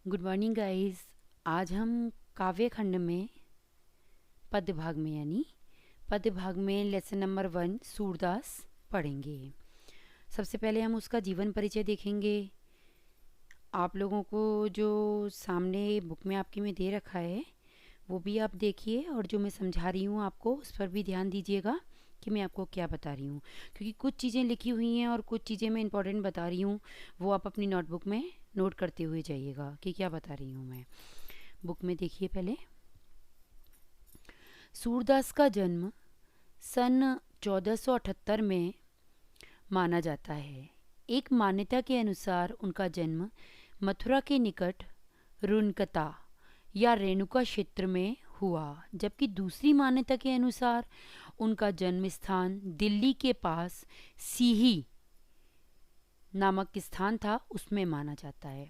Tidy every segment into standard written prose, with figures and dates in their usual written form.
Good morning guys. आज हम काव्य खंड में पद्य भाग में लेसन नंबर 1 सूरदास पढ़ेंगे। सबसे पहले हम उसका जीवन परिचय देखेंगे। आप लोगों को जो सामने बुक में आपकी में दे रखा है वो भी आप देखिए, और जो मैं समझा रही हूँ आपको उस पर भी ध्यान दीजिएगा कि मैं आपको क्या बता रही हूँ, क्योंकि कुछ चीज़ें लिखी हुई हैं और कुछ चीज़ें मैं इंपॉर्टेंट बता रही हूँ। वो आप अपनी नोटबुक में नोट करते हुए जाइएगा कि क्या बता रही हूँ मैं। बुक में देखिए पहले। सूरदास का जन्म सन 1478 में माना जाता है। एक मान्यता के अनुसार उनका जन्म मथुरा के निकट रुनकता या रेणुका क्षेत्र में हुआ, जबकि दूसरी मान्यता के अनुसार उनका जन्म स्थान दिल्ली के पास सीही नामक स्थान था, उसमें माना जाता है।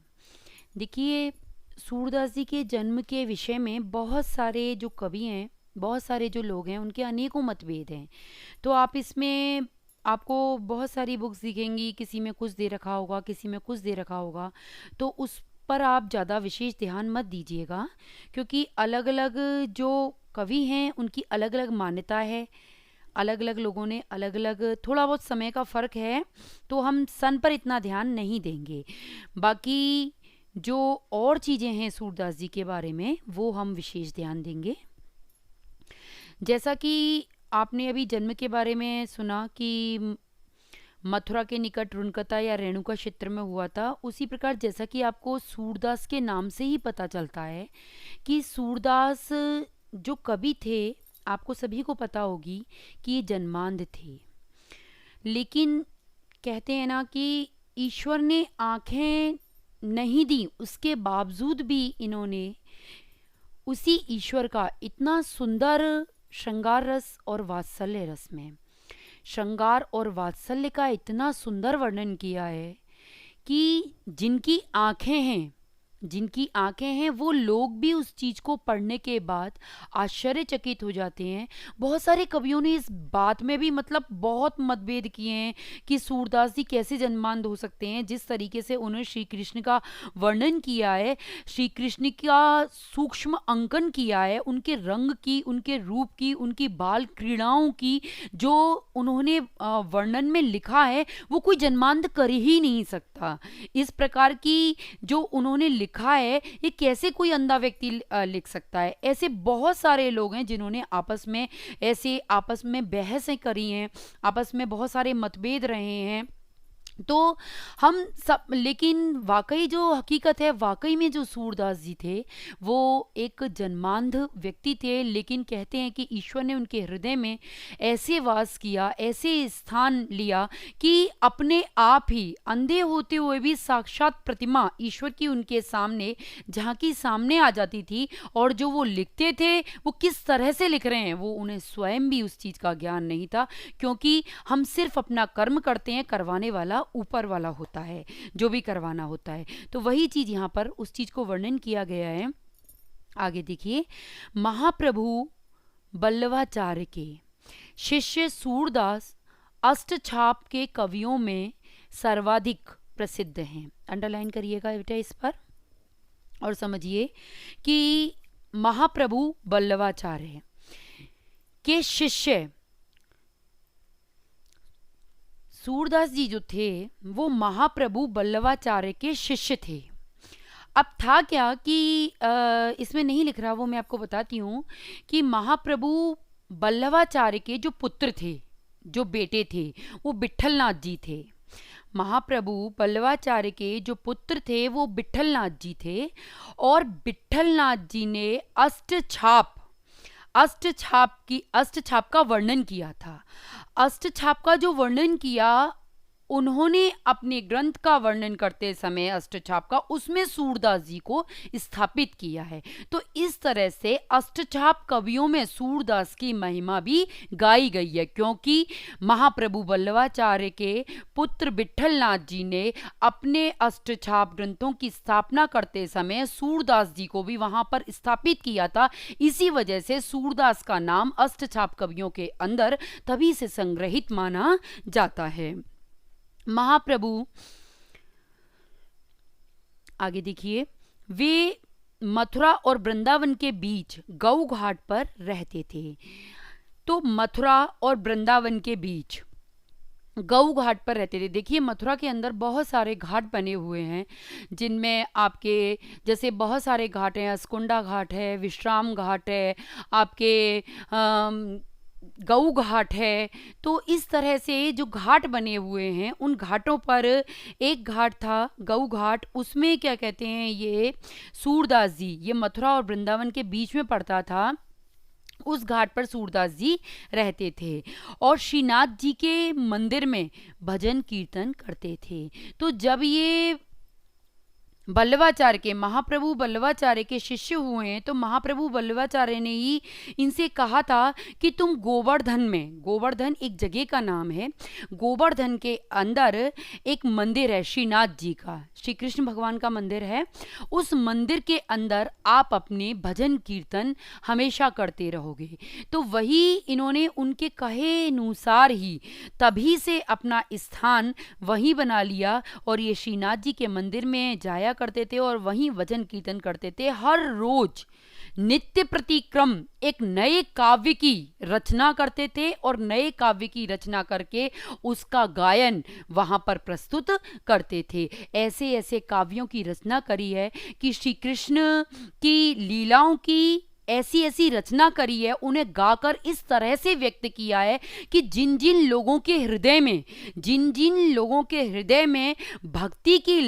देखिए, सूरदास जी के जन्म के विषय में बहुत सारे जो कवि हैं, बहुत सारे जो लोग हैं, उनके अनेकों मतभेद हैं। तो आप इसमें आपको बहुत सारी बुक्स दिखेंगी, किसी में कुछ दे रखा होगा, किसी में कुछ दे रखा होगा, तो उस पर आप ज़्यादा विशेष ध्यान मत दीजिएगा, क्योंकि अलग अलग जो कवि हैं उनकी अलग अलग मान्यता है। अलग अलग लोगों ने अलग अलग, थोड़ा बहुत समय का फ़र्क है, तो हम सन पर इतना ध्यान नहीं देंगे। बाकी जो और चीज़ें हैं सूरदास जी के बारे में वो हम विशेष ध्यान देंगे। जैसा कि आपने अभी जन्म के बारे में सुना कि मथुरा के निकट रुनकता या रेणुका क्षेत्र में हुआ था, उसी प्रकार जैसा कि आपको सूरदास के नाम से ही पता चलता है कि सूरदास जो कवि थे, आपको सभी को पता होगी कि ये जन्मांध थे। लेकिन कहते हैं ना कि ईश्वर ने आंखें नहीं दी, उसके बावजूद भी इन्होंने उसी ईश्वर का इतना सुंदर श्रृंगार रस और वात्सल्य रस में श्रृंगार और वात्सल्य का इतना सुंदर वर्णन किया है कि जिनकी आंखें हैं वो लोग भी उस चीज़ को पढ़ने के बाद आश्चर्यचकित हो जाते हैं। बहुत सारे कवियों ने इस बात में भी मतलब बहुत मतभेद किए हैं कि सूरदास जी कैसे जन्मांध हो सकते हैं। जिस तरीके से उन्होंने श्री कृष्ण का वर्णन किया है, श्री कृष्ण का सूक्ष्म अंकन किया है, उनके रंग की, उनके रूप की, उनकी बाल क्रीड़ाओं की जो उन्होंने वर्णन में लिखा है, वो कोई जन्मांध कर ही नहीं सकता। इस प्रकार की जो उन्होंने लिखा है, ये कैसे कोई अंधा व्यक्ति लिख सकता है। ऐसे बहुत सारे लोग हैं जिन्होंने आपस में बहसें करी हैं, आपस में बहुत सारे मतभेद रहे हैं। तो हम सब, लेकिन वाकई जो हकीकत है, वाकई में जो सूरदास जी थे वो एक जन्मांध व्यक्ति थे। लेकिन कहते हैं कि ईश्वर ने उनके हृदय में ऐसे वास किया, ऐसे स्थान लिया कि अपने आप ही अंधे होते हुए भी साक्षात प्रतिमा ईश्वर की उनके सामने झांकी सामने आ जाती थी। और जो वो लिखते थे वो किस तरह से लिख रहे हैं वो उन्हें स्वयं भी उस चीज़ का ज्ञान नहीं था, क्योंकि हम सिर्फ अपना कर्म करते हैं, करवाने वाला ऊपर वाला होता है, जो भी करवाना होता है। तो वही चीज यहाँ पर उस चीज को वर्णन किया गया है। आगे देखिए, महाप्रभु बल्लवाचार्य के शिष्य सूरदास अष्टछाप के कवियों में सर्वाधिक प्रसिद्ध हैं। अंडरलाइन करिएगा बेटा इस पर और समझिए कि महाप्रभु बल्लवाचार्य के शिष्य सूरदास जी जो थे वो महाप्रभु बल्लवाचार्य के शिष्य थे। अब था क्या कि इसमें नहीं लिख रहा, वो मैं आपको बताती हूँ कि महाप्रभु बल्लवाचार्य के जो पुत्र थे, जो बेटे थे, वो विट्ठलनाथ जी थे। महाप्रभु बल्लवाचार्य के जो पुत्र थे वो विट्ठलनाथ जी थे, और विट्ठलनाथ जी ने अष्टछाप का वर्णन किया था। अष्टछाप का जो वर्णन किया उन्होंने अपने ग्रंथ का वर्णन करते समय अष्टछाप का, उसमें सूरदास जी को स्थापित किया है। तो इस तरह से अष्टछाप कवियों में सूरदास की महिमा भी गाई गई है, क्योंकि महाप्रभु बल्लवाचार्य के पुत्र विट्ठलनाथ जी ने अपने अष्टछाप ग्रंथों की स्थापना करते समय सूरदास जी को भी वहां पर स्थापित किया था। इसी वजह से सूरदास का नाम अष्टछाप कवियों के अंदर तभी से संग्रहित माना जाता है। महाप्रभु, आगे देखिए, वे मथुरा और वृंदावन के बीच गऊ घाट पर रहते थे। तो मथुरा और वृंदावन के बीच गऊ घाट पर रहते थे। देखिए मथुरा के अंदर बहुत सारे घाट बने हुए हैं, जिनमें आपके जैसे बहुत सारे घाट हैं, अस्कुंडा घाट है, विश्राम घाट है, आपके गऊ घाट है। तो इस तरह से जो घाट बने हुए हैं, उन घाटों पर एक घाट था गऊ घाट, उसमें क्या कहते हैं, ये सूरदास जी, ये मथुरा और वृंदावन के बीच में पड़ता था, उस घाट पर सूरदास जी रहते थे और श्रीनाथ जी के मंदिर में भजन कीर्तन करते थे। तो जब ये बल्लवाचार्य के, महाप्रभु बल्लवाचार्य के शिष्य हुए हैं, तो महाप्रभु बल्लवाचार्य ने ही इनसे कहा था कि तुम गोवर्धन में, गोवर्धन एक जगह का नाम है, गोवर्धन के अंदर एक मंदिर है श्रीनाथ जी का, श्री कृष्ण भगवान का मंदिर है, उस मंदिर के अंदर आप अपने भजन कीर्तन हमेशा करते रहोगे। तो वही इन्होंने उनके कहे अनुसार ही तभी से अपना स्थान वहीं बना लिया और ये श्रीनाथ जी के मंदिर में जाया करते थे और वहीं भजन कीर्तन करते थे। हर रोज नित्य प्रतिक्रम एक नए काव्य की रचना करते थे और नए काव्य की रचना करके उसका गायन वहां पर प्रस्तुत करते थे। ऐसे ऐसे काव्यों की रचना करी है कि श्री कृष्ण की लीलाओं की ऐसी ऐसी रचना करी है, उन्हें गाकर इस तरह से व्यक्त किया है कि जिन जिन लोगों के हृदय में, जिन जिन लोगों के हृदय में भक्ति की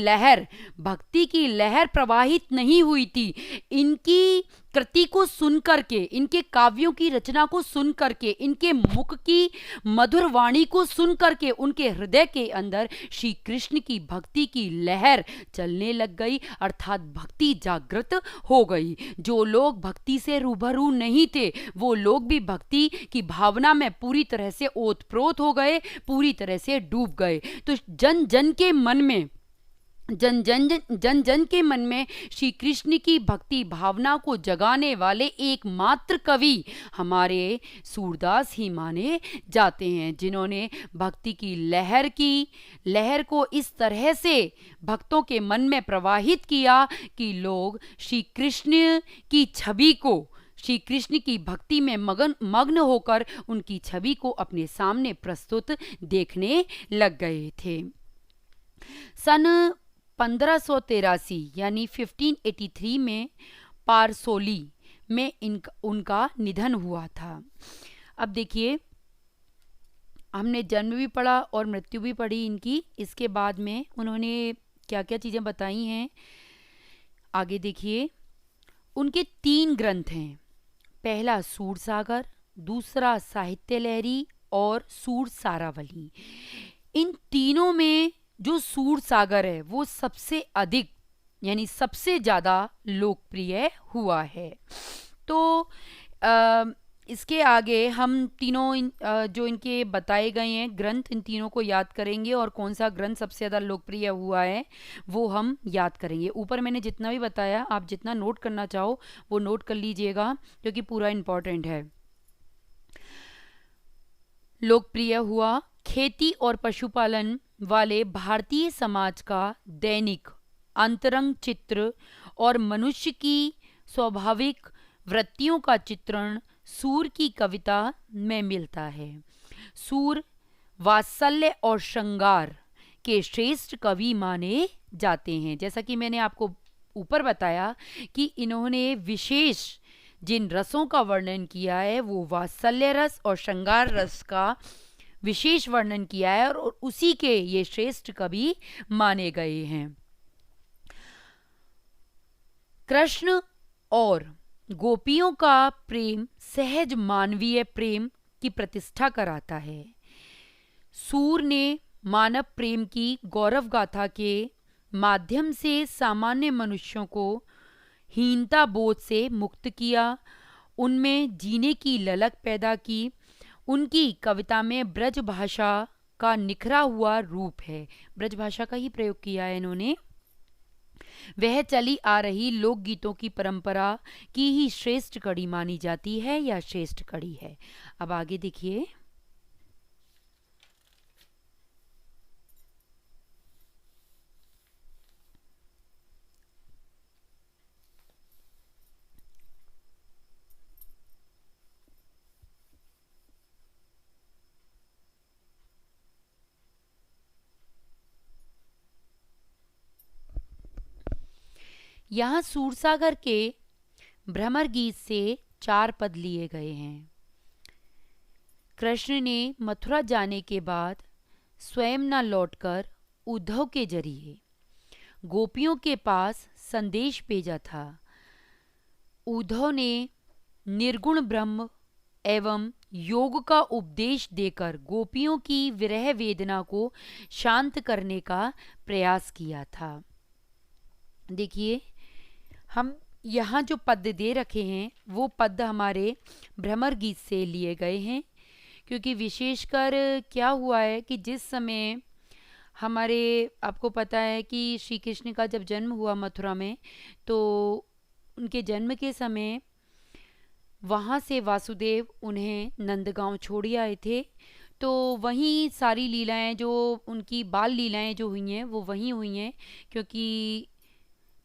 लहर प्रवाहित नहीं हुई थी, इनकी कृति को सुन करके, इनके काव्यों की रचना को सुन करके, इनके मुख की मधुर वाणी को सुन करके उनके हृदय के अंदर श्री कृष्ण की भक्ति की लहर चलने लग गई, अर्थात भक्ति जागृत हो गई। जो लोग भक्ति से रूबरू नहीं थे, वो लोग भी भक्ति की भावना में पूरी तरह से ओतप्रोत हो गए, पूरी तरह से डूब गए। तो जन जन के मन में, जन जन के मन में श्री कृष्ण की भक्ति भावना को जगाने वाले एकमात्र कवि हमारे सूरदास ही माने जाते हैं, जिन्होंने भक्ति की लहर को इस तरह से भक्तों के मन में प्रवाहित किया कि लोग श्री कृष्ण की छवि को, श्री कृष्ण की भक्ति में मग्न होकर उनकी छवि को अपने सामने प्रस्तुत देखने लग गए थे। सन 1583 यानी 1583 में पारसोली में उनका निधन हुआ था। अब देखिए, हमने जन्म भी पढ़ा और मृत्यु भी पढ़ी इनकी, इसके बाद में उन्होंने क्या क्या चीज़ें बताई हैं आगे देखिए। उनके 3 ग्रंथ हैं, पहला सूरसागर, दूसरा साहित्य लहरी और सूर सारावली। इन तीनों में जो सूरसागर है वो सबसे अधिक यानी सबसे ज़्यादा लोकप्रिय हुआ है। तो इसके आगे हम तीनों जो इनके बताए गए हैं ग्रंथ, इन तीनों को याद करेंगे और कौन सा ग्रंथ सबसे ज़्यादा लोकप्रिय हुआ है वो हम याद करेंगे। ऊपर मैंने जितना भी बताया, आप जितना नोट करना चाहो वो नोट कर लीजिएगा, क्योंकि पूरा इम्पॉर्टेंट है। लोकप्रिय हुआ, खेती और पशुपालन वाले भारतीय समाज का दैनिक अंतरंग चित्र और मनुष्य की स्वाभाविक वृत्तियों का चित्रण सूर की कविता में मिलता है। सूर वात्सल्य और श्रृंगार के श्रेष्ठ कवि माने जाते हैं। जैसा कि मैंने आपको ऊपर बताया कि इन्होंने विशेष जिन रसों का वर्णन किया है वो वात्सल्य रस और श्रृंगार रस का विशेष वर्णन किया है और उसी के ये श्रेष्ठ कवि माने गए हैं। कृष्ण और गोपियों का प्रेम सहज मानवीय प्रेम की प्रतिष्ठा कराता है। सूर ने मानव प्रेम की गौरव गाथा के माध्यम से सामान्य मनुष्यों को हीनता बोध से मुक्त किया, उनमें जीने की ललक पैदा की। उनकी कविता में ब्रज भाषा का निखरा हुआ रूप है, ब्रज भाषा का ही प्रयोग किया है इन्होंने। वह चली आ रही लोकगीतों की परंपरा की ही श्रेष्ठ कड़ी मानी जाती है या श्रेष्ठ कड़ी है। अब आगे देखिए। यहाँ सूरसागर के भ्रमर गीत से 4 पद लिए गए हैं। कृष्ण ने मथुरा जाने के बाद स्वयं न लौटकर उद्धव के जरिए गोपियों के पास संदेश भेजा था। उद्धव ने निर्गुण ब्रह्म एवं योग का उपदेश देकर गोपियों की विरह वेदना को शांत करने का प्रयास किया था। देखिए, हम यहाँ जो पद दे रखे हैं वो पद हमारे भ्रमर गीत से लिए गए हैं, क्योंकि विशेषकर क्या हुआ है कि जिस समय हमारे, आपको पता है कि श्री कृष्ण का जब जन्म हुआ मथुरा में, तो उनके जन्म के समय वहाँ से वासुदेव उन्हें नंदगांव छोड़ आए थे। तो वहीं सारी लीलाएं, जो उनकी बाल लीलाएं जो हुई हैं वो वहीं हुई हैं, क्योंकि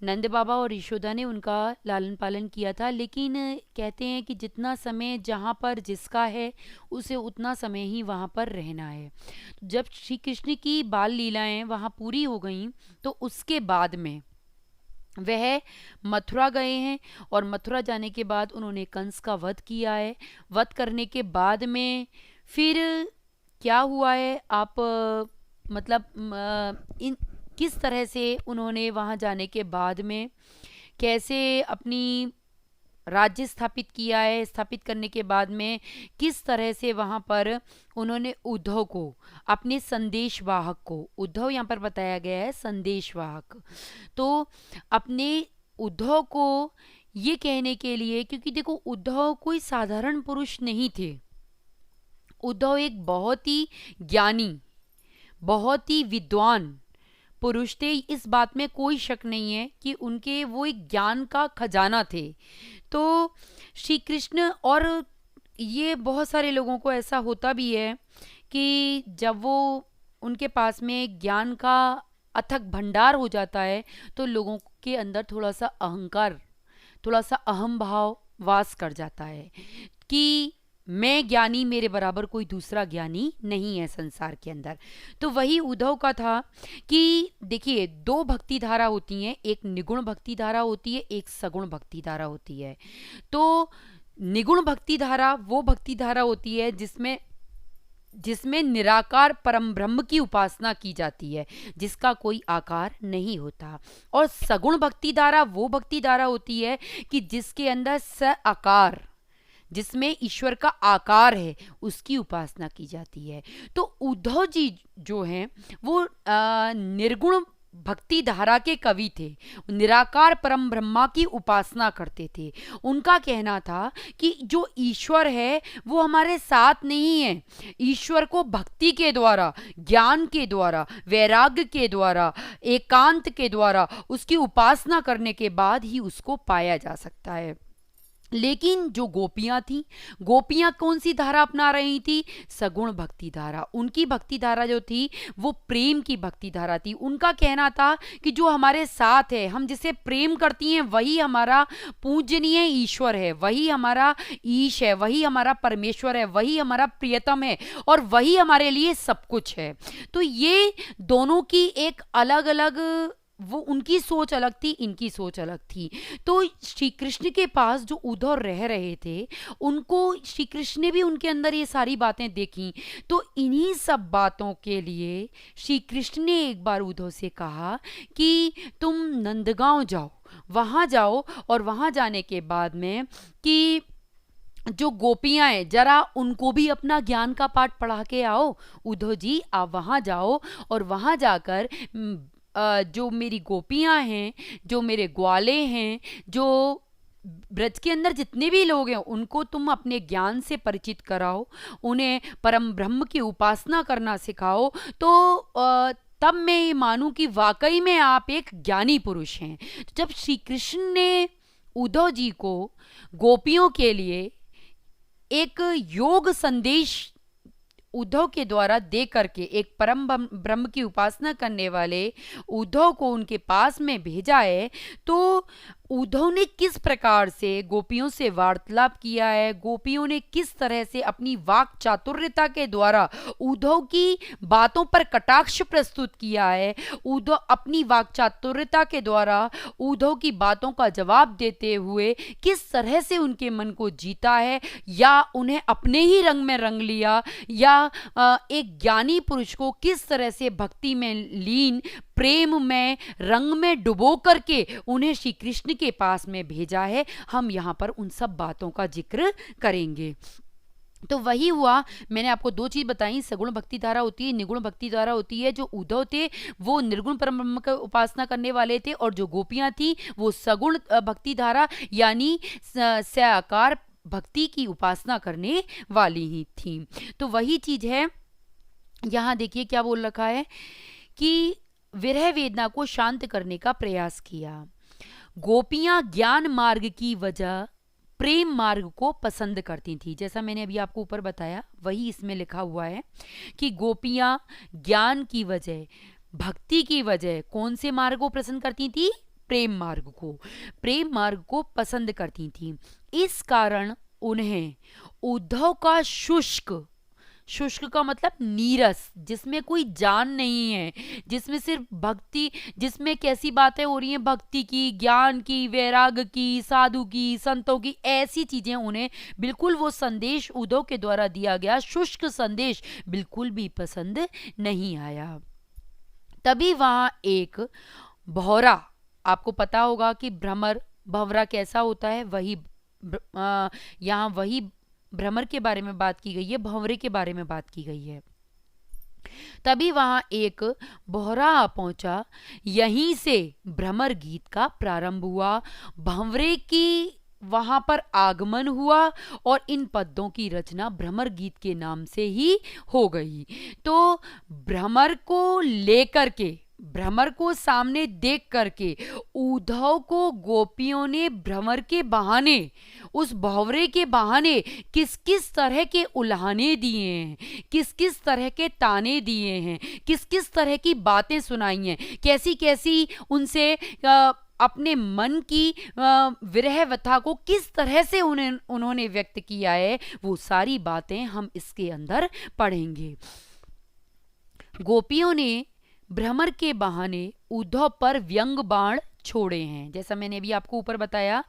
नंद बाबा और यशोदा ने उनका लालन पालन किया था। लेकिन कहते हैं कि जितना समय जहाँ पर जिसका है उसे उतना समय ही वहाँ पर रहना है। जब श्री कृष्ण की बाल लीलाएं वहाँ पूरी हो गईं तो उसके बाद में वह मथुरा गए हैं, और मथुरा जाने के बाद उन्होंने कंस का वध किया है। वध करने के बाद में फिर क्या हुआ है, आप मतलब इन किस तरह से उन्होंने वहाँ जाने के बाद में कैसे अपनी राज्य स्थापित किया है, स्थापित करने के बाद में किस तरह से वहाँ पर उन्होंने उद्धव को, अपने संदेशवाहक को, उद्धव यहाँ पर बताया गया है संदेशवाहक, तो अपने उद्धव को ये कहने के लिए, क्योंकि देखो उद्धव कोई साधारण पुरुष नहीं थे। उद्धव एक बहुत ही ज्ञानी, बहुत ही विद्वान पुरुष थे। इस बात में कोई शक नहीं है कि उनके वो एक ज्ञान का खजाना थे। तो श्री कृष्ण, और ये बहुत सारे लोगों को ऐसा होता भी है कि जब वो उनके पास में ज्ञान का अथक भंडार हो जाता है तो लोगों के अंदर थोड़ा सा अहंकार, थोड़ा सा अहम भाव वास कर जाता है कि मैं ज्ञानी, मेरे बराबर कोई दूसरा ज्ञानी नहीं है संसार के अंदर। तो वही उद्धव का था कि देखिए, 2 भक्ति धारा होती हैं, एक निगुण भक्ति धारा होती है, एक सगुण भक्ति धारा होती है। तो निगुण भक्ति धारा वो भक्ति धारा होती है जिसमें निराकार परम ब्रह्म की उपासना की जाती है, जिसका कोई आकार नहीं होता। और सगुण भक्ति धारा वो भक्ति धारा होती है कि जिसके अंदर स आकार, जिसमें ईश्वर का आकार है, उसकी उपासना की जाती है। तो उद्धव जी जो हैं वो निर्गुण भक्ति धारा के कवि थे, निराकार परम ब्रह्मा की उपासना करते थे। उनका कहना था कि जो ईश्वर है वो हमारे साथ नहीं है, ईश्वर को भक्ति के द्वारा, ज्ञान के द्वारा, वैराग्य के द्वारा, एकांत के द्वारा, उसकी उपासना करने के बाद ही उसको पाया जा सकता है। लेकिन जो गोपियां थीं, गोपियां कौन सी धारा अपना रही थी? सगुण भक्ति धारा। उनकी भक्ति धारा जो थी वो प्रेम की भक्ति धारा थी। उनका कहना था कि जो हमारे साथ है, हम जिसे प्रेम करती हैं, वही हमारा पूजनीय ईश्वर है, वही हमारा ईश है, वही हमारा परमेश्वर है, वही हमारा प्रियतम है, और वही हमारे लिए सब कुछ है। तो ये दोनों की एक अलग अलग, वो उनकी सोच अलग थी, इनकी सोच अलग थी। तो श्री कृष्ण के पास जो उद्धव रह रहे थे, उनको श्री कृष्ण ने भी उनके अंदर ये सारी बातें देखी। तो इन्हीं सब बातों के लिए श्री कृष्ण ने एक बार उद्धव से कहा कि तुम नंदगांव जाओ, वहाँ जाओ, और वहाँ जाने के बाद में कि जो गोपियां हैं जरा उनको भी अपना ज्ञान का पाठ पढ़ा के आओ। उद्धव जी आप वहाँ जाओ, और वहाँ जाकर जो मेरी गोपियां हैं, जो मेरे ग्वाले हैं, जो ब्रज के अंदर जितने भी लोग हैं, उनको तुम अपने ज्ञान से परिचित कराओ, उन्हें परम ब्रह्म की उपासना करना सिखाओ। तो तब मैं ये मानूं कि वाकई में आप एक ज्ञानी पुरुष हैं। जब श्री कृष्ण ने उद्धव जी को गोपियों के लिए एक योग संदेश उद्धव के द्वारा दे करके, एक परम ब्रह्म की उपासना करने वाले उद्धव को उनके पास में भेजा है, तो उद्धव ने किस प्रकार से गोपियों से वार्तालाप किया है, गोपियों ने किस तरह से अपनी वाक चातुर्यता के द्वारा उद्धव की बातों पर कटाक्ष प्रस्तुत किया है, उद्धव अपनी वाक चातुर्यता के द्वारा उद्धव की बातों का जवाब देते हुए किस तरह से उनके मन को जीता है, या उन्हें अपने ही रंग में रंग लिया, या एक ज्ञानी पुरुष को किस तरह से भक्ति में लीन, प्रेम में, रंग में डुबो करके उन्हें श्री कृष्ण के पास में भेजा है। हम यहाँ पर उन सब बातों का जिक्र करेंगे। तो वही हुआ, मैंने आपको दो चीज बताई, सगुण भक्ति धारा होती है, निगुण भक्ति धारा होती है। जो उद्धव थे वो निर्गुण परब्रह्म की उपासना करने वाले थे, और जो गोपियां थी वो सगुण भक्ति धारा यानी साकार भक्ति की उपासना करने वाली ही थी। तो वही चीज है, यहाँ देखिए क्या बोल रखा है कि विरह वेदना को शांत करने का प्रयास किया। गोपियां ज्ञान मार्ग की वजह प्रेम मार्ग को पसंद करती थी। जैसा मैंने अभी आपको ऊपर बताया वही इसमें लिखा हुआ है कि गोपियां ज्ञान की वजह, भक्ति की वजह कौन से मार्ग को पसंद करती थी? प्रेम मार्ग को, प्रेम मार्ग को पसंद करती थी। इस कारण उन्हें उद्धव का शुष्क, शुष्क का मतलब नीरस, जिसमें कोई जान नहीं है, जिसमें सिर्फ भक्ति, जिसमें कैसी बातें हो रही हैं, भक्ति की, ज्ञान की, वैराग की, साधु की, संतों की, ऐसी चीजें उन्हें बिल्कुल, वो संदेश उद्धव के द्वारा दिया गया शुष्क संदेश बिल्कुल भी पसंद नहीं आया। तभी वहां एक भौरा, आपको पता होगा कि भ्रमर, भंवरा कैसा होता है, वही यहाँ वही भ्रमर के बारे में बात की गई है, भंवरे के बारे में बात की गई है। तभी वहां एक बोहरा आ पहुंचा, यहीं से भ्रमर गीत का प्रारंभ हुआ, भंवरे की वहां पर आगमन हुआ, और इन पद्यों की रचना भ्रमर गीत के नाम से ही हो गई। तो भ्रमर को लेकर के, भ्रमर को सामने देख करके उद्धव को गोपियों ने भ्रमर के बहाने, उस भंवरे के बहाने किस किस तरह के उल्हाने दिए हैं, किस किस तरह के ताने दिए हैं, किस किस तरह की बातें सुनाई हैं, कैसी कैसी उनसे अपने मन की विरह व्यथा को किस तरह से उन्होंने व्यक्त किया है, वो सारी बातें हम इसके अंदर पढ़ेंगे। गोपियों ने भ्रमर के बहाने उद्धव पर व्यंग बाण छोड़े हैं। जैसा मैंने अभी आपको ऊपर बताया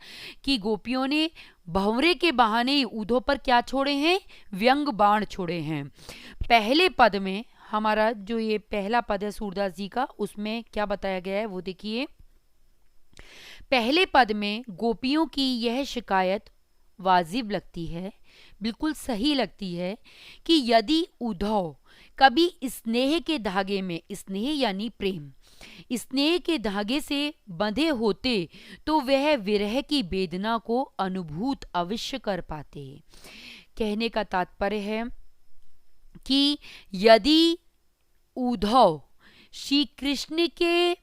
कि गोपियों ने भंवरे के बहाने उद्धव पर क्या छोड़े हैं? व्यंग बाण छोड़े हैं। पहले पद में हमारा जो ये पहला पद है सूरदास जी का, उसमें क्या बताया गया है वो देखिए। पहले पद में गोपियों की यह शिकायत वाजिब लगती है, बिल्कुल सही लगती है कि यदि उद्धव कभी स्नेह के धागे में, स्नेह यानी प्रेम, स्नेह के धागे से बंधे होते तो वह विरह की वेदना को अनुभूत अवश्य कर पाते। कहने का तात्पर्य है कि यदि उद्धव श्री कृष्ण के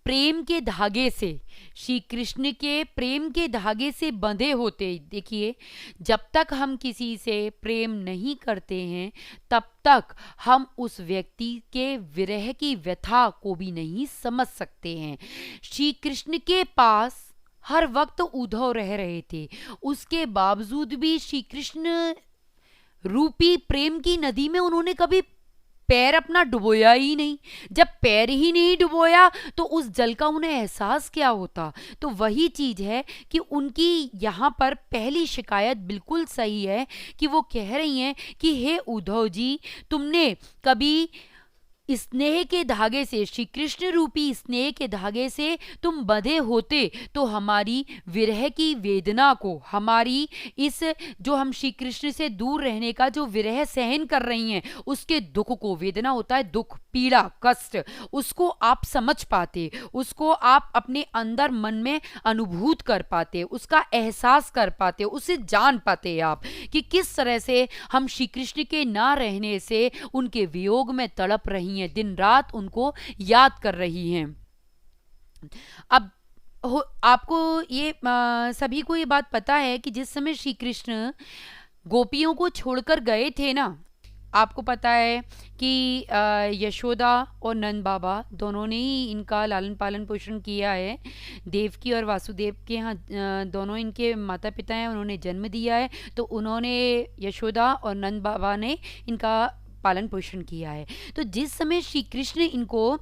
प्रेम के धागे से, श्री कृष्ण के प्रेम के धागे से बंधे होते, देखिए जब तक हम किसी से प्रेम नहीं करते हैं तब तक हम उस व्यक्ति के विरह की व्यथा को भी नहीं समझ सकते हैं। श्री कृष्ण के पास हर वक्त उद्धव रह रहे थे, उसके बावजूद भी श्री कृष्ण रूपी प्रेम की नदी में उन्होंने कभी पैर अपना डुबोया ही नहीं। जब पैर ही नहीं डुबोया तो उस जल का उन्हें एहसास क्या होता। तो वही चीज है कि उनकी यहाँ पर पहली शिकायत बिल्कुल सही है कि वो कह रही हैं कि हे उद्धव जी, तुमने कभी स्नेह के धागे से, श्री कृष्ण रूपी स्नेह के धागे से तुम बंधे होते तो हमारी विरह की वेदना को, हमारी इस जो हम श्री कृष्ण से दूर रहने का जो विरह सहन कर रही हैं उसके दुख को, वेदना होता है दुख, पीड़ा, कष्ट, उसको आप समझ पाते, उसको आप अपने अंदर मन में अनुभूत कर पाते, उसका एहसास कर पाते, उसे जान पाते आप कि किस तरह से हम श्री कृष्ण के ना रहने से उनके वियोग में तड़प रही, दिन रात उनको याद कर रही हैं। अब आपको ये सभी को ये बात पता है कि जिस समय श्री कृष्ण गोपियों को छोड़कर गए थे ना, आपको पता है कि यशोदा और नंद बाबा दोनों ने ही इनका लालन पालन पोषण किया है। देवकी और वासुदेव के यहाँ दोनों इनके माता पिता हैं, उन्होंने जन्म दिया है, तो उन्होंने यशोदा और नंद बाबा ने इनका पालन पोषण किया है। तो जिस समय श्री कृष्ण इनको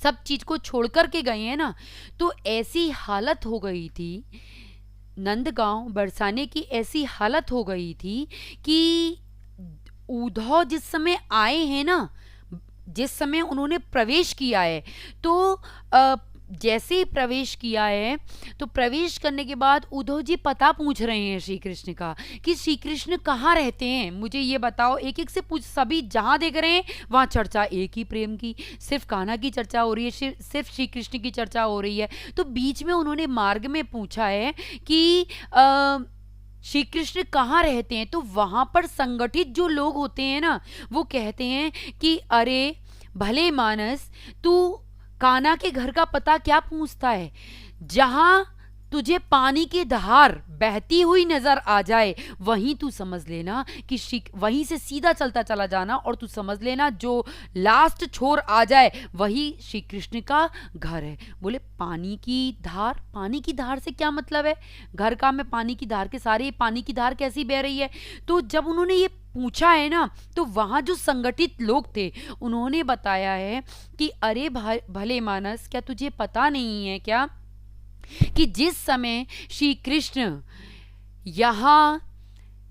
सब चीज को छोड़ कर के गए हैं ना, तो ऐसी हालत हो गई थी, नंदगांव बरसाने की ऐसी हालत हो गई थी कि उद्धव जिस समय आए हैं ना, जिस समय उन्होंने प्रवेश किया है, तो जैसे ही प्रवेश किया है, तो प्रवेश करने के बाद उद्धव जी पता पूछ रहे हैं श्री कृष्ण का कि श्री कृष्ण कहाँ रहते हैं, मुझे ये बताओ। एक एक से पूछ, सभी जहाँ देख रहे हैं वहाँ चर्चा एक ही प्रेम की, सिर्फ कान्हा की चर्चा हो रही है, सिर्फ श्री कृष्ण की चर्चा हो रही है। तो बीच में उन्होंने मार्ग में पूछा है कि श्री कृष्ण कहाँ रहते हैं, तो वहां पर संगठित जो लोग होते हैं ना, वो कहते हैं कि अरे भले मानस, तू कान्हा के घर का पता क्या पूछता है, जहां तुझे पानी की धार बहती हुई नजर आ जाए वहीं तू समझ लेना कि वहीं से सीधा चलता चला जाना, और तू समझ लेना जो लास्ट छोर आ जाए वही श्री कृष्ण का घर है। बोले पानी की धार, पानी की धार से क्या मतलब है, घर का में पानी की धार के सारे पानी की धार कैसी बह रही है। तो जब उन्होंने ये पूछा है ना, तो वहां जो संगठित लोग थे उन्होंने बताया है कि अरे भले मानस, क्या तुझे पता नहीं है क्या कि जिस समय श्री कृष्ण यहाँ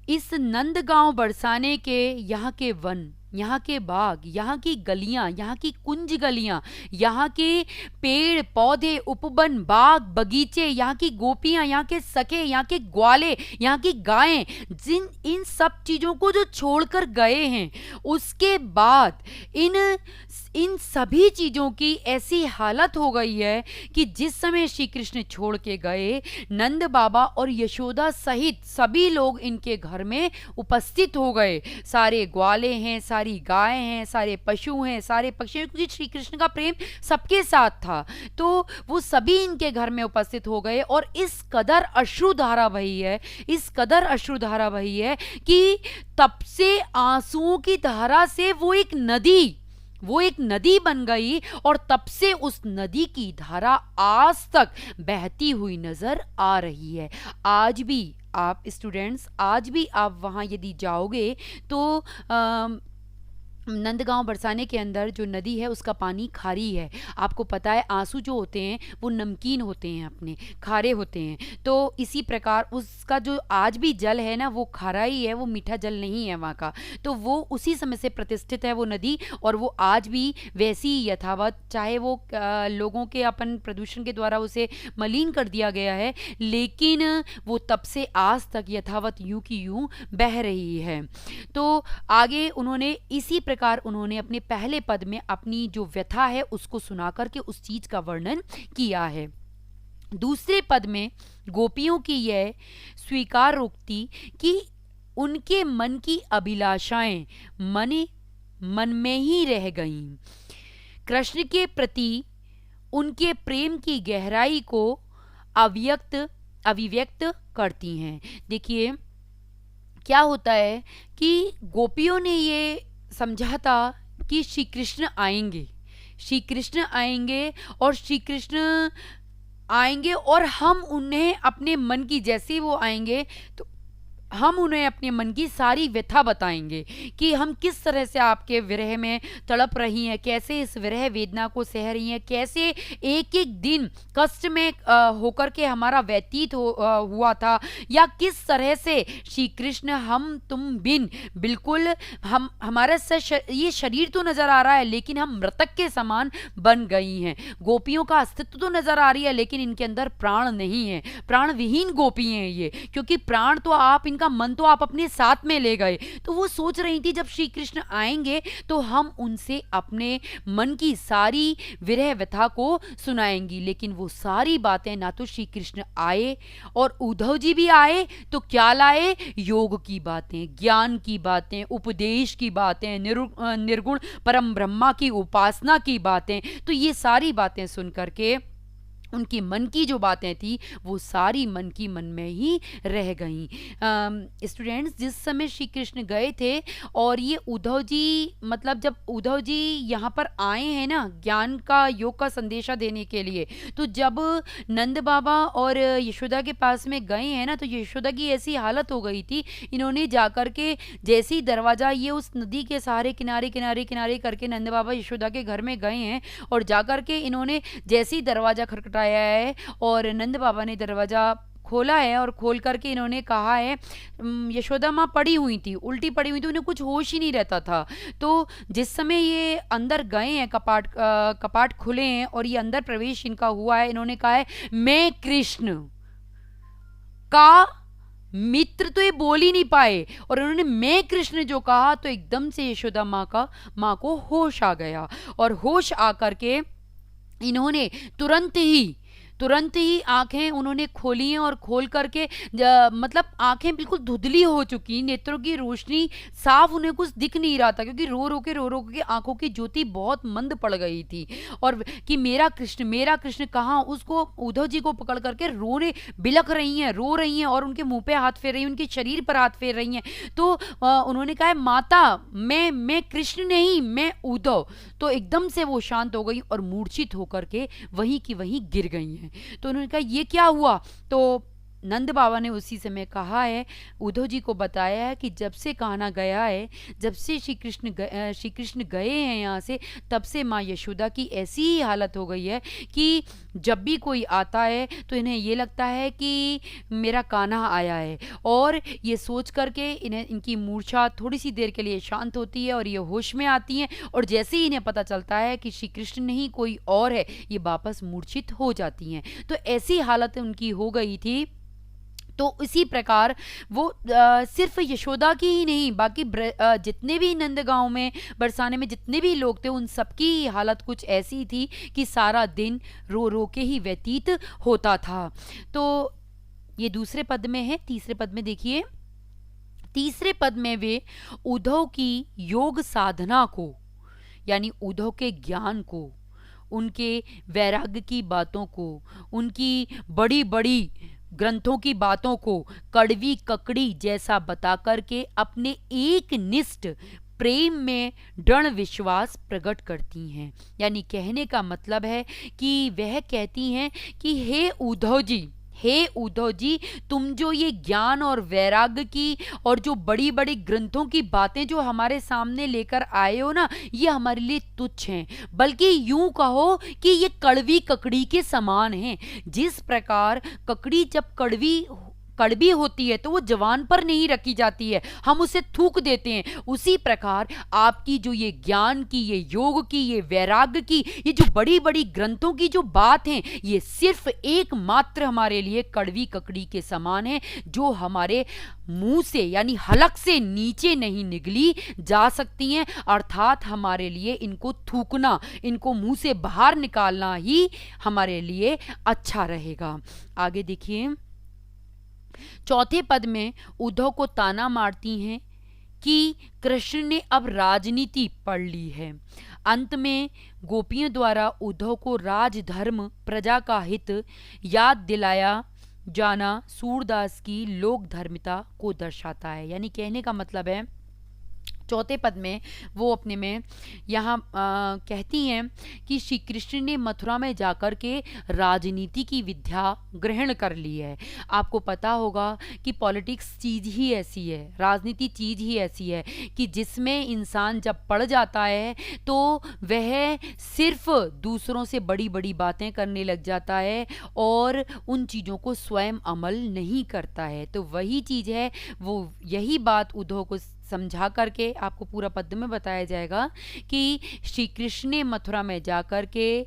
इस नंदगांव बरसाने के यहाँ के वन, यहाँ के बाग, यहाँ की गलियां, यहाँ की कुंज गलियां, यहाँ के पेड़ पौधे, उपवन, बाग बगीचे, यहाँ की गोपियां, यहाँ के सखे, यहाँ के ग्वाले, यहाँ की गायें, इन सब चीजों को जो छोड़कर गए हैं, उसके बाद इन सभी चीजों की ऐसी हालत हो गई है कि जिस समय श्री कृष्ण छोड़ के गए, नंद बाबा और यशोदा सहित सभी लोग इनके घर में उपस्थित हो गए। सारे ग्वाले हैं, सारी गाय हैं, सारे पशु हैं, सारे पक्षी हैं, क्योंकि श्री कृष्ण का प्रेम सबके साथ था, तो वो सभी इनके घर में उपस्थित हो गए। और इस कदर अश्रुधारा बही है, इस कदर अश्रुधारा बही है कि तब से आंसुओं की धारा से वो एक नदी बन गई, और तब से उस नदी की धारा आज तक बहती हुई नजर आ रही है। आज भी आप स्टूडेंट्स, आज भी आप वहाँ यदि जाओगे तो नंदगांव बरसाने के अंदर जो नदी है उसका पानी खारी है। आपको पता है आंसू जो होते हैं वो नमकीन होते हैं, अपने खारे होते हैं, तो इसी प्रकार उसका जो आज भी जल है ना वो खारा ही है, वो मीठा जल नहीं है वहाँ का। तो वो उसी समय से प्रतिष्ठित है वो नदी, और वो आज भी वैसी ही यथावत, चाहे वो लोगों के अपन प्रदूषण के द्वारा उसे मलिन कर दिया गया है, लेकिन वो तब से आज तक यथावत यूं की यूं बह रही है। तो आगे उन्होंने इसी प्रकार उन्होंने अपने पहले पद में अपनी जो व्यथा है उसको सुना करके उस चीज का वर्णन किया है। दूसरे पद में गोपियों की यह स्वीकार उक्ति कि उनके मन की अभिलाषाएं मन में ही रह गईं, कृष्ण के प्रति उनके प्रेम की गहराई को अभिव्यक्त करती हैं। देखिए क्या होता है कि गोपियों ने ये समझा था कि श्री कृष्ण आएंगे, श्री कृष्ण आएंगे, और श्री कृष्ण आएंगे और हम उन्हें अपने मन की, जैसे वो आएंगे तो हम उन्हें अपने मन की सारी व्यथा बताएंगे कि हम किस तरह से आपके विरह में तड़प रही हैं, कैसे इस विरह वेदना को सह रही हैं, कैसे एक एक दिन कष्ट में होकर के हमारा व्यतीत हुआ था, या किस तरह से श्री कृष्ण हम तुम बिन बिल्कुल हमारा ये शरीर तो नजर आ रहा है लेकिन हम मृतक के समान बन गई हैं। गोपियों का अस्तित्व तो नजर आ रही है लेकिन इनके अंदर प्राण नहीं है, प्राण विहीन गोपी हैं ये, क्योंकि प्राण तो आप, इनका मन तो आप अपने साथ में ले गए। तो वो सोच रही थी जब श्री कृष्ण आएंगे तो हम उनसे अपने मन की सारी विरह व्यथा को सुनाएंगी, लेकिन वो सारी बातें ना तो श्री कृष्ण आए, और उद्धव जी भी आए तो क्या लाए, योग की बातें, ज्ञान की बातें, उपदेश की बातें, निर्गुण परम ब्रह्मा की उपासना की बातें। तो ये सारी बातें सुन करके उनकी मन की जो बातें थी वो सारी मन की मन में ही रह गईं। स्टूडेंट्स, जिस समय श्री कृष्ण गए थे और ये उद्धव जी, मतलब जब उद्धव जी यहाँ पर आए हैं ना ज्ञान का योग का संदेशा देने के लिए, तो जब नंद बाबा और यशोदा के पास में गए हैं ना, तो यशोदा की ऐसी हालत हो गई थी, इन्होंने जाकर के जैसे ही दरवाज़ा ये उस नदी के सहारे किनारे किनारे किनारे करके नंद बाबा यशोदा के घर में गए हैं, और जाकर के इन्होंने जैसे ही दरवाज़ा खटखटाया है और नंद बाबा ने दरवाज़ा खोला है, और खोल करके इन्होंने कहा है, यशोदा माँ पड़ी हुई थी, उल्टी पड़ी हुई थी, उन्हें कुछ होश ही नहीं रहता था। तो जिस समय ये अंदर गए हैं, कपाट खुले हैं और ये अंदर प्रवेश इनका हुआ है, इन्होंने कहा है मैं कृष्ण का मित्र, तो ये बोल ही नहीं पाए, और उन्होंने मैं कृष्ण जो कहा तो एकदम से यशोदा माँ को होश आ गया, और होश आकर के इन्होंने तुरंत ही आंखें उन्होंने खोली हैं, और खोल करके मतलब आंखें बिल्कुल धुंधली हो चुकी, नेत्रों की रोशनी साफ, उन्हें कुछ दिख नहीं रहा था, क्योंकि रो रो के आंखों की ज्योति बहुत मंद पड़ गई थी, और कि मेरा कृष्ण कहाँ, उसको उद्धव जी को पकड़ करके बिलख रही हैं, रो रही हैं, और उनके मुंह पे हाथ फेर रही हैं, उनके शरीर पर हाथ फेर रही हैं। तो उन्होंने कहा है माता, मैं कृष्ण नहीं, मैं उद्धव। तो एकदम से वो शांत हो गई और मूर्छित होकर के वहीं की वहीं गिर गई हैं। तो उन्होंने कहा ये क्या हुआ? तो नंद बाबा ने उसी समय कहा है, उद्धव जी को बताया है कि जब से कान्हा गया है, जब से श्री कृष्ण गए हैं यहाँ से, तब से माँ यशोदा की ऐसी ही हालत हो गई है कि जब भी कोई आता है तो इन्हें ये लगता है कि मेरा कान्हा आया है, और ये सोच करके इनकी मूर्छा थोड़ी सी देर के लिए शांत होती है और ये होश में आती हैं, और जैसे ही इन्हें पता चलता है कि श्री कृष्ण नहीं कोई और है, ये वापस मूर्छित हो जाती हैं। तो ऐसी हालत उनकी हो गई थी। तो इसी प्रकार वो सिर्फ यशोदा की ही नहीं, बाकी जितने भी नंदगांव में, बरसाने में जितने भी लोग थे, उन सबकी हालत कुछ ऐसी थी कि सारा दिन रो रो के ही व्यतीत होता था। तो ये दूसरे पद में है। तीसरे पद में देखिए, तीसरे पद में वे उद्धव की योग साधना को, यानी उद्धव के ज्ञान को, उनके वैराग्य की बातों को, उनकी बड़ी बड़ी ग्रंथों की बातों को कड़वी ककड़ी जैसा बता करके अपने एक निष्ठ प्रेम में दृढ़ विश्वास प्रकट करती हैं। यानी कहने का मतलब है कि वह कहती हैं कि हे उद्धव जी, तुम जो ये ज्ञान और वैराग्य की और जो बड़ी बड़ी ग्रंथों की बातें जो हमारे सामने लेकर आए हो ना, ये हमारे लिए तुच्छ हैं, बल्कि यूं कहो कि ये कड़वी ककड़ी के समान हैं। जिस प्रकार ककड़ी जब कड़वी होती है तो वो जवान पर नहीं रखी जाती है, हम उसे थूक देते हैं। उसी प्रकार आपकी जो ये ज्ञान की, ये योग की, ये वैराग्य की, ये जो बड़ी बड़ी ग्रंथों की जो बात है, ये सिर्फ एकमात्र हमारे लिए कड़वी ककड़ी के समान है, जो हमारे मुंह से यानी हलक से नीचे नहीं निगली जा सकती हैं। अर्थात हमारे लिए इनको थूकना, इनको मुंह से बाहर निकालना ही हमारे लिए अच्छा रहेगा। आगे देखिए, चौथे पद में उद्धव को ताना मारती हैं कि कृष्ण ने अब राजनीति पढ़ ली है। अंत में गोपियों द्वारा उद्धव को राजधर्म, प्रजा का हित याद दिलाया जाना सूरदास की लोक धर्मिता को दर्शाता है। यानी कहने का मतलब है, चौथे पद में वो अपने में यहाँ कहती हैं कि श्री कृष्ण ने मथुरा में जाकर के राजनीति की विद्या ग्रहण कर ली है। आपको पता होगा कि पॉलिटिक्स चीज़ ही ऐसी है, राजनीति चीज़ ही ऐसी है कि जिसमें इंसान जब पड़ जाता है तो वह सिर्फ दूसरों से बड़ी बड़ी बातें करने लग जाता है और उन चीज़ों को स्वयं अमल नहीं करता है। तो वही चीज़ है, वो यही बात उद्धव को समझा करके आपको पूरा पद में बताया जाएगा कि श्री कृष्ण ने मथुरा में जाकर के,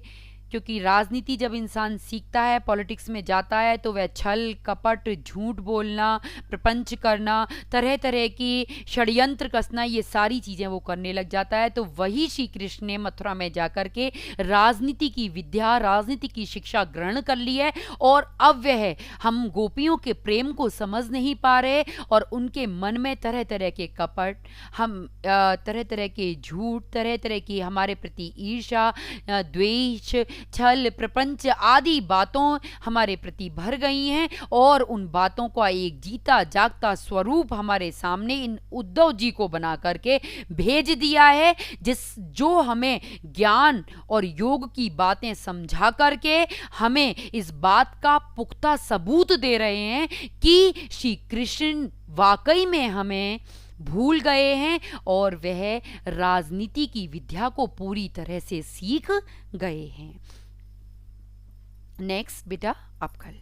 क्योंकि राजनीति जब इंसान सीखता है, पॉलिटिक्स में जाता है, तो वह छल कपट, झूठ बोलना, प्रपंच करना, तरह तरह की षड्यंत्र कसना, ये सारी चीज़ें वो करने लग जाता है। तो वही श्री कृष्ण ने मथुरा में जाकर के राजनीति की विद्या, राजनीति की शिक्षा ग्रहण कर ली है। और अब वह हम गोपियों के प्रेम को समझ नहीं पा रहे और उनके मन में तरह तरह के कपट, हम तरह तरह के झूठ, तरह तरह की हमारे प्रति ईर्ष्या, द्वेष, छल प्रपंच आदि बातों हमारे प्रति भर गई हैं और उन बातों का एक जीता जागता स्वरूप हमारे सामने इन उद्धव जी को बना करके भेज दिया है, जो हमें ज्ञान और योग की बातें समझा करके हमें इस बात का पुख्ता सबूत दे रहे हैं कि श्री कृष्ण वाकई में हमें भूल गए हैं और वह राजनीति की विद्या को पूरी तरह से सीख गए हैं। नेक्स्ट बेटा आप कल